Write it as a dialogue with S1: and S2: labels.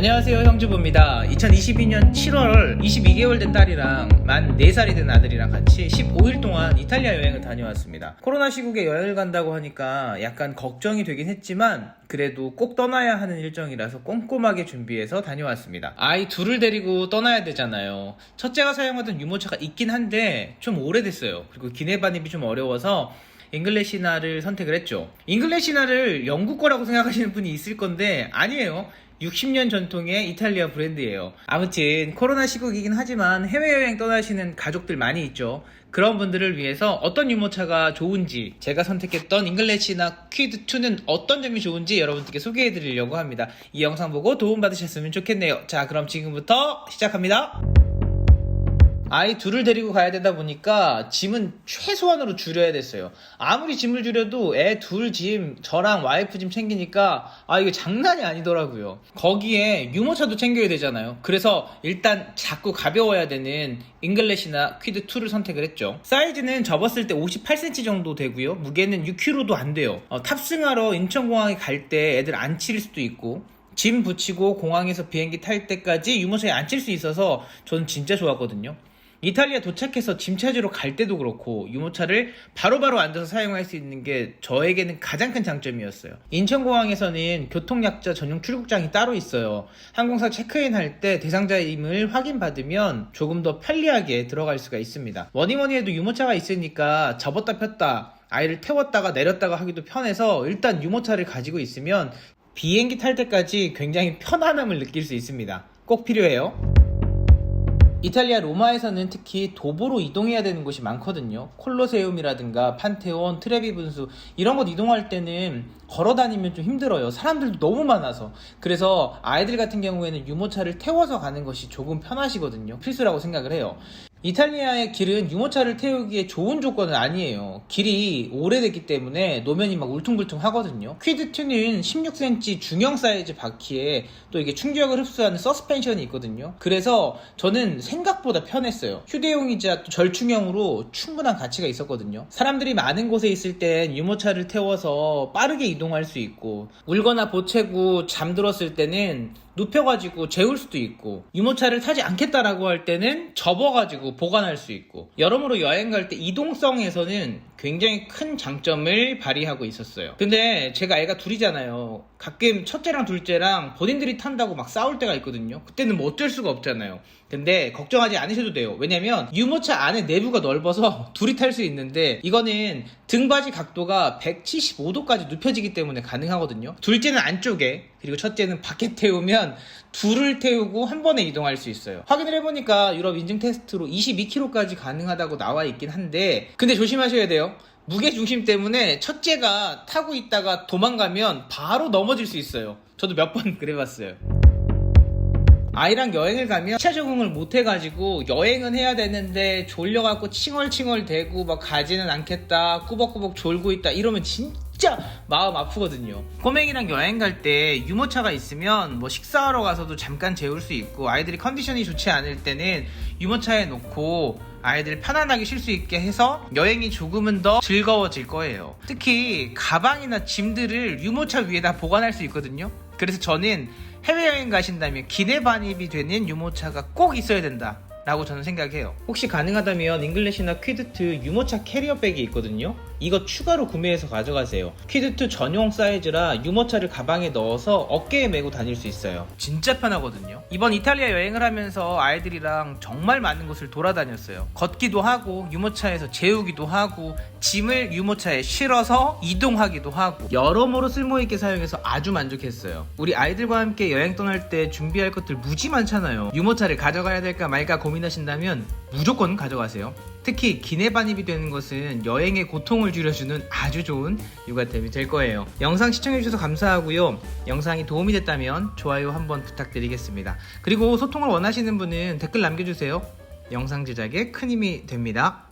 S1: 안녕하세요, 형주부입니다. 2022년 7월 22개월 된 딸이랑 만 4살이 된 아들이랑 같이 15일 동안 이탈리아 여행을 다녀왔습니다. 코로나 시국에 여행을 간다고 하니까 약간 걱정이 되긴 했지만 그래도 꼭 떠나야 하는 일정이라서 꼼꼼하게 준비해서 다녀왔습니다. 아이 둘을 데리고 떠나야 되잖아요. 첫째가 사용하던 유모차가 있긴 한데 좀 오래됐어요. 그리고 기내 반입이 좀 어려워서 잉글래시나를 선택을 했죠. 잉글래시나를 영국 거라고 생각하시는 분이 있을 건데 아니에요. 60년 전통의 이탈리아 브랜드예요. 아무튼 코로나 시국이긴 하지만 해외여행 떠나시는 가족들 많이 있죠. 그런 분들을 위해서 어떤 유모차가 좋은지, 제가 선택했던 잉글래시나 퀴드2는 어떤 점이 좋은지 여러분들께 소개해드리려고 합니다. 이 영상 보고 도움받으셨으면 좋겠네요. 자, 그럼 지금부터 시작합니다. 아이 둘을 데리고 가야 되다 보니까 짐은 최소한으로 줄여야 됐어요. 아무리 짐을 줄여도 애 둘 짐, 저랑 와이프 짐 챙기니까 이게 장난이 아니더라고요. 거기에 유모차도 챙겨야 되잖아요. 그래서 일단 작고 가벼워야 되는 잉글래시나 퀴드2를 선택을 했죠. 사이즈는 접었을 때 58cm 정도 되고요. 무게는 6kg도 안 돼요. 탑승하러 인천공항에 갈 때 애들 안 치일 수도 있고 짐 붙이고 공항에서 비행기 탈 때까지 유모차에 앉힐 수 있어서 저는 진짜 좋았거든요. 이탈리아 도착해서 짐 찾으러 갈 때도 그렇고 유모차를 바로바로 앉아서 사용할 수 있는 게 저에게는 가장 큰 장점이었어요. 인천공항에서는 교통약자 전용 출국장이 따로 있어요. 항공사 체크인 할 때 대상자임을 확인받으면 조금 더 편리하게 들어갈 수가 있습니다. 뭐니뭐니 해도 유모차가 있으니까 접었다 폈다 아이를 태웠다가 내렸다가 하기도 편해서 일단 유모차를 가지고 있으면 비행기 탈 때까지 굉장히 편안함을 느낄 수 있습니다. 꼭 필요해요. 이탈리아 로마에서는 특히 도보로 이동해야 되는 곳이 많거든요. 콜로세움이라든가 판테온, 트레비 분수 이런 곳 이동할 때는 걸어 다니면 좀 힘들어요. 사람들도 너무 많아서. 그래서 아이들 같은 경우에는 유모차를 태워서 가는 것이 조금 편하시거든요. 필수라고 생각을 해요. 이탈리아의 길은 유모차를 태우기에 좋은 조건은 아니에요. 길이 오래됐기 때문에 노면이 막 울퉁불퉁 하거든요. 퀴드2는 16cm 중형 사이즈 바퀴에 또 이게 충격을 흡수하는 서스펜션이 있거든요. 그래서 저는 생각보다 편했어요. 휴대용이자 또 절충형으로 충분한 가치가 있었거든요. 사람들이 많은 곳에 있을 땐 유모차를 태워서 빠르게 이동할 수 있고 울거나 보채고 잠들었을 때는 눕혀가지고 재울 수도 있고 유모차를 타지 않겠다라고 할 때는 접어가지고 보관할 수 있고 여러모로 여행 갈 때 이동성에서는 굉장히 큰 장점을 발휘하고 있었어요. 근데 제가 애가 둘이잖아요. 가끔 첫째랑 둘째랑 본인들이 탄다고 막 싸울 때가 있거든요. 그때는 뭐 어쩔 수가 없잖아요. 근데 걱정하지 않으셔도 돼요. 왜냐면 유모차 안에 내부가 넓어서 둘이 탈 수 있는데 이거는 등받이 각도가 175도까지 눕혀지기 때문에 가능하거든요. 둘째는 안쪽에 그리고 첫째는 밖에 태우면 둘을 태우고 한 번에 이동할 수 있어요. 확인을 해보니까 유럽 인증 테스트로 22kg까지 가능하다고 나와 있긴 한데 근데 조심하셔야 돼요. 무게중심 때문에 첫째가 타고 있다가 도망가면 바로 넘어질 수 있어요. 저도 몇 번 그래봤어요. 아이랑 여행을 가면 시차 적응을 못 해가지고 여행은 해야 되는데 졸려갖고 칭얼칭얼 대고 막 가지는 않겠다 꾸벅꾸벅 졸고 있다 이러면 진짜 마음 아프거든요. 꼬맹이랑 여행 갈 때 유모차가 있으면 뭐 식사하러 가서도 잠깐 재울 수 있고 아이들이 컨디션이 좋지 않을 때는 유모차에 놓고 아이들 편안하게 쉴 수 있게 해서 여행이 조금은 더 즐거워질 거예요. 특히 가방이나 짐들을 유모차 위에다 보관할 수 있거든요. 그래서 저는 해외여행 가신다면 기내 반입이 되는 유모차가 꼭 있어야 된다 라고 저는 생각해요. 혹시 가능하다면 잉글래시나 퀴드2 유모차 캐리어백이 있거든요. 이거 추가로 구매해서 가져가세요. 퀴드2 전용 사이즈라 유모차를 가방에 넣어서 어깨에 메고 다닐 수 있어요. 진짜 편하거든요. 이번 이탈리아 여행을 하면서 아이들이랑 정말 많은 곳을 돌아다녔어요. 걷기도 하고 유모차에서 재우기도 하고 짐을 유모차에 실어서 이동하기도 하고 여러모로 쓸모있게 사용해서 아주 만족했어요. 우리 아이들과 함께 여행 떠날 때 준비할 것들 무지 많잖아요. 유모차를 가져가야 될까 말까 고민하신다면 무조건 가져가세요. 특히 기내 반입이 되는 것은 여행의 고통을 줄여주는 아주 좋은 육아템이 될 거예요. 영상 시청해주셔서 감사하고요. 영상이 도움이 됐다면 좋아요 한번 부탁드리겠습니다. 그리고 소통을 원하시는 분은 댓글 남겨주세요. 영상 제작에 큰 힘이 됩니다.